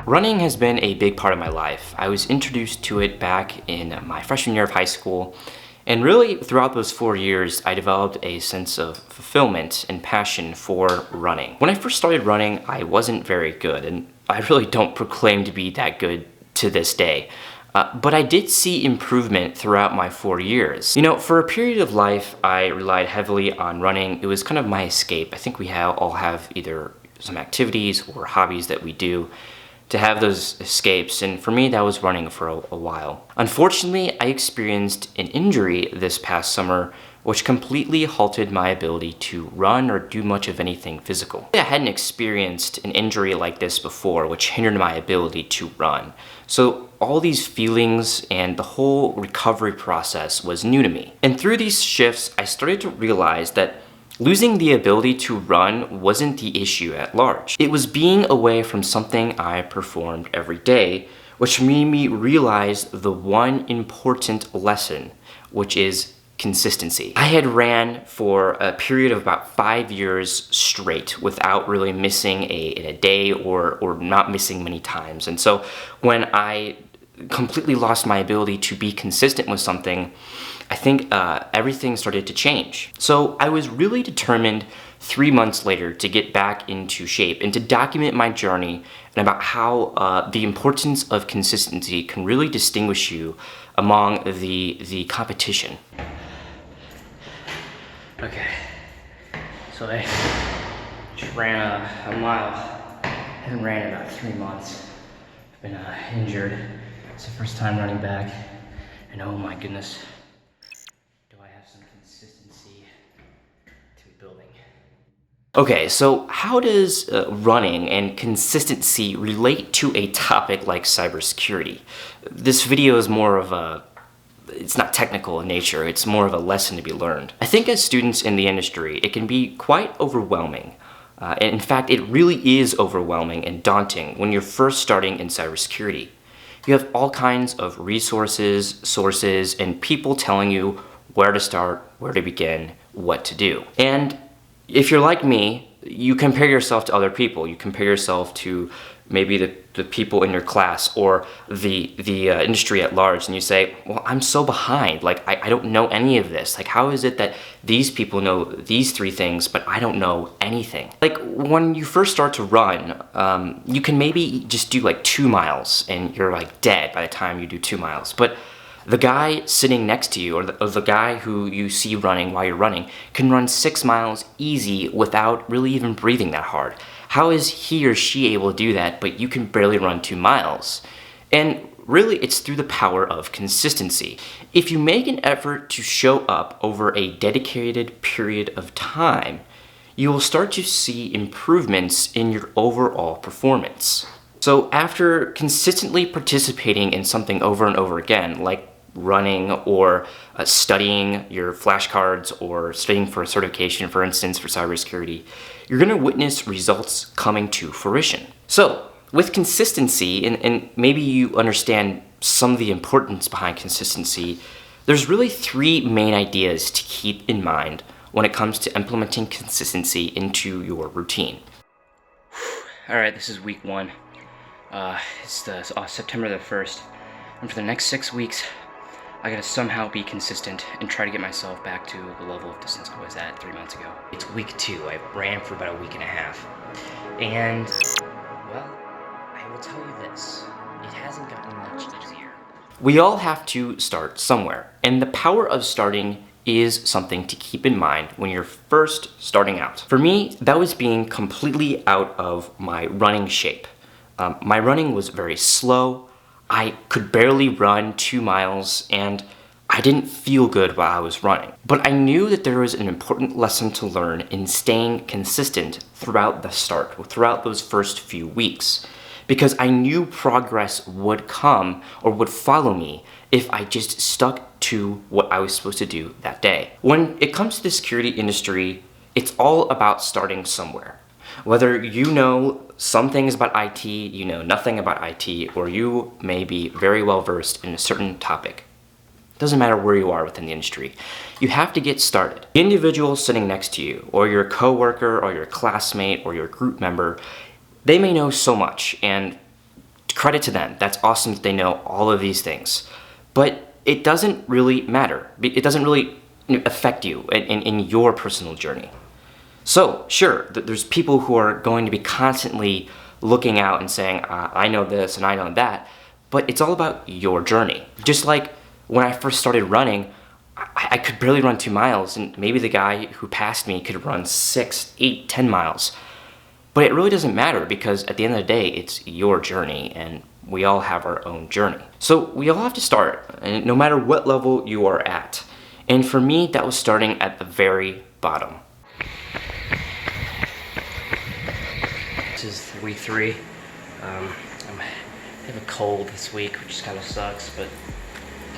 Running has been a big part of my life. I was introduced to it back in my freshman year of high school, and really throughout those 4 years, I developed a sense of fulfillment and passion for running. When I first started running, I wasn't very good, and I really don't proclaim to be that good to this day. But I did see improvement throughout my 4 years. You know, for a period of life, I relied heavily on running. It was kind of my escape. I think we all have either some activities or hobbies that we do to have those escapes, and for me that was running for a while. Unfortunately, I experienced an injury this past summer which completely halted my ability to run or do much of anything physical. I hadn't experienced an injury like this before which hindered my ability to run. So all these feelings and the whole recovery process was new to me. And through these shifts, I started to realize that losing the ability to run wasn't the issue at large. It was being away from something I performed every day, which made me realize the one important lesson, which is consistency. I had ran for a period of about 5 years straight without really missing a day or not missing many times. And so when I completely lost my ability to be consistent with something, I think everything started to change. So I was really determined 3 months later to get back into shape and to document my journey and about how the importance of consistency can really distinguish you among the competition. Okay, so I just ran a mile. I haven't ran in about 3 months. I've been injured. It's the first time running back, and oh my goodness, some consistency to building. Okay, so how does running and consistency relate to a topic like cybersecurity? This video is more of it's not technical in nature, it's more of a lesson to be learned. I think as students in the industry, it can be quite overwhelming. In fact, it really is overwhelming and daunting when you're first starting in cybersecurity. You have all kinds of resources, sources, and people telling you where to start, where to begin, what to do. And if you're like me, you compare yourself to other people. You compare yourself to maybe the people in your class or the industry at large, and you say, well, I'm so behind. Like, I don't know any of this. Like, how is it that these people know these 3 things, but I don't know anything? Like, when you first start to run, you can maybe just do like 2 miles, and you're like dead by the time you do 2 miles. But the guy sitting next to you, or the guy who you see running while you're running, can run 6 miles easy without really even breathing that hard. How is he or she able to do that, but you can barely run 2 miles? And really, it's through the power of consistency. If you make an effort to show up over a dedicated period of time, you will start to see improvements in your overall performance. So after consistently participating in something over and over again, like running or studying your flashcards or studying for a certification, for instance, for cybersecurity, you're going to witness results coming to fruition. So with consistency, and maybe you understand some of the importance behind consistency, there's really 3 main ideas to keep in mind when it comes to implementing consistency into your routine. All right, this is week 1. It's September the 1st, and for the next 6 weeks, I gotta somehow be consistent and try to get myself back to the level of distance I was at 3 months ago. It's week 2. I ran for about a week and a half. And, well, I will tell you this, it hasn't gotten much easier. We all have to start somewhere, and the power of starting is something to keep in mind when you're first starting out. For me, that was being completely out of my running shape. My running was very slow. I could barely run 2 miles, and I didn't feel good while I was running. But I knew that there was an important lesson to learn in staying consistent throughout the start, throughout those first few weeks, because I knew progress would come or would follow me if I just stuck to what I was supposed to do that day. When it comes to the security industry, It's all about starting somewhere. Whether you know some things about IT, you know nothing about IT, or you may be very well versed in a certain topic. It doesn't matter where you are within the industry. You have to get started. The individual sitting next to you, or your coworker, or your classmate, or your group member, they may know so much, and credit to them. That's awesome that they know all of these things. But it doesn't really matter. It doesn't really affect you in your personal journey. So, sure, there's people who are going to be constantly looking out and saying, I know this and I know that, but it's all about your journey. Just like when I first started running, I could barely run 2 miles, and maybe the guy who passed me could run 6, 8, 10 miles. But it really doesn't matter, because at the end of the day, it's your journey, and we all have our own journey. So we all have to start, and no matter what level you are at. And for me, that was starting at the very bottom. This is week 3. I have a cold this week, which kind of sucks, but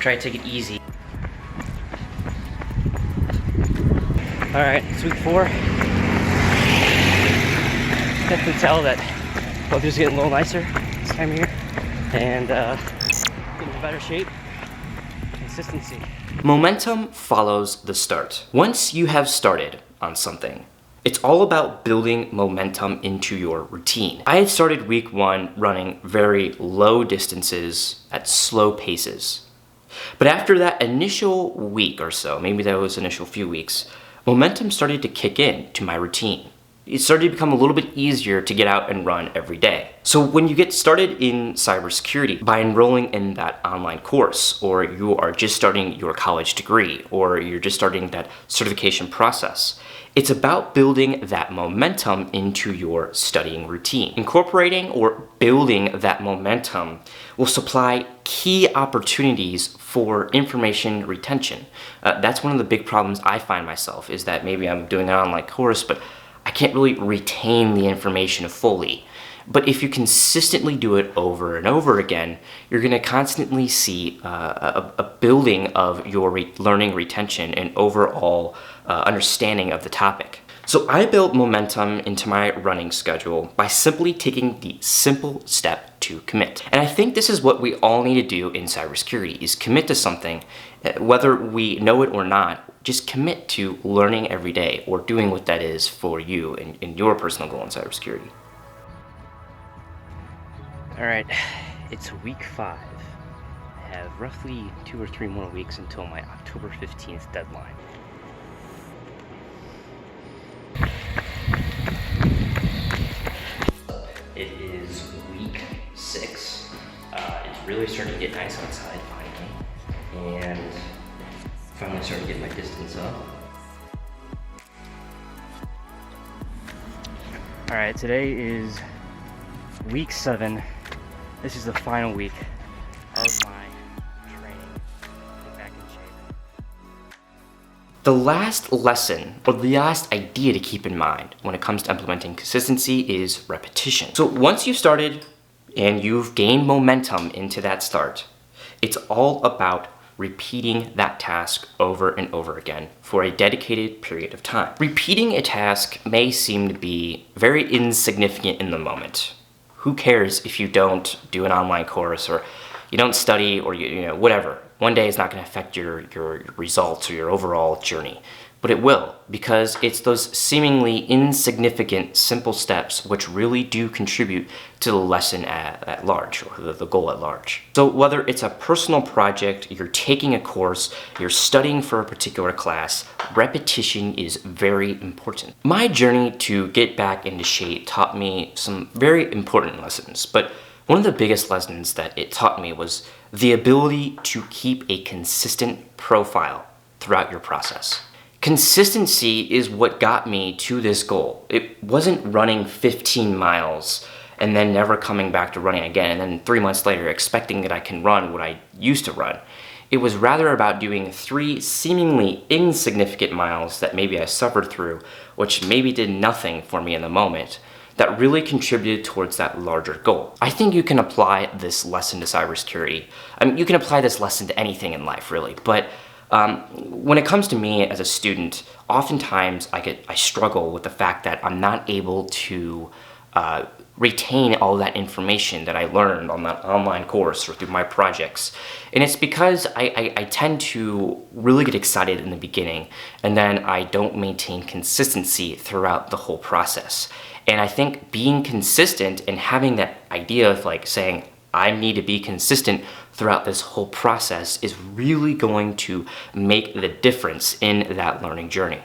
try to take it easy. All right, it's week 4. Definitely tell that weather's getting a little nicer this time of year, and getting in better shape. Consistency. Momentum follows the start. Once you have started on something, it's all about building momentum into your routine. I had started week 1 running very low distances at slow paces. But after that initial week or so, maybe that was initial few weeks, momentum started to kick in to my routine. It started to become a little bit easier to get out and run every day. So when you get started in cybersecurity by enrolling in that online course, or you are just starting your college degree, or you're just starting that certification process, it's about building that momentum into your studying routine. Incorporating or building that momentum will supply key opportunities for information retention. That's one of the big problems I find myself, is that maybe I'm doing an online course, but I can't really retain the information fully. But if you consistently do it over and over again, you're going to constantly see a building of your learning retention and overall understanding of the topic. So I built momentum into my running schedule by simply taking the simple step to commit. And I think this is what we all need to do in cybersecurity, is commit to something, whether we know it or not. Just commit to learning every day, or doing what that is for you in your personal goal in cybersecurity. All right, it's week 5. I have roughly 2 or 3 more weeks until my October 15th deadline. It is week 6. It's really starting to get nice outside finally, and finally starting to get my distance up. All right, today is week 7. This is the final week of my training. Get back in shape. The last lesson, or the last idea to keep in mind when it comes to implementing consistency, is repetition. So once you've started and you've gained momentum into that start, it's all about repeating that task over and over again for a dedicated period of time. Repeating a task may seem to be very insignificant in the moment. Who cares if you don't do an online course, or you don't study, or you know, whatever. One day is not going to affect your results or your overall journey. But it will, because it's those seemingly insignificant, simple steps which really do contribute to the lesson at large, or the goal at large. So whether it's a personal project, you're taking a course, you're studying for a particular class, repetition is very important. My journey to get back into shape taught me some very important lessons, but one of the biggest lessons that it taught me was the ability to keep a consistent profile throughout your process. Consistency is what got me to this goal. It wasn't running 15 miles and then never coming back to running again, and then 3 months later expecting that I can run what I used to run. It was rather about doing 3 seemingly insignificant miles that maybe I suffered through, which maybe did nothing for me in the moment, that really contributed towards that larger goal. I think you can apply this lesson to cybersecurity. I mean, you can apply this lesson to anything in life, really, but When it comes to me as a student, oftentimes I struggle with the fact that I'm not able to retain all that information that I learned on that online course or through my projects. And it's because I tend to really get excited in the beginning, and then I don't maintain consistency throughout the whole process. And I think being consistent and having that idea of like saying, I need to be consistent throughout this whole process is really going to make the difference in that learning journey.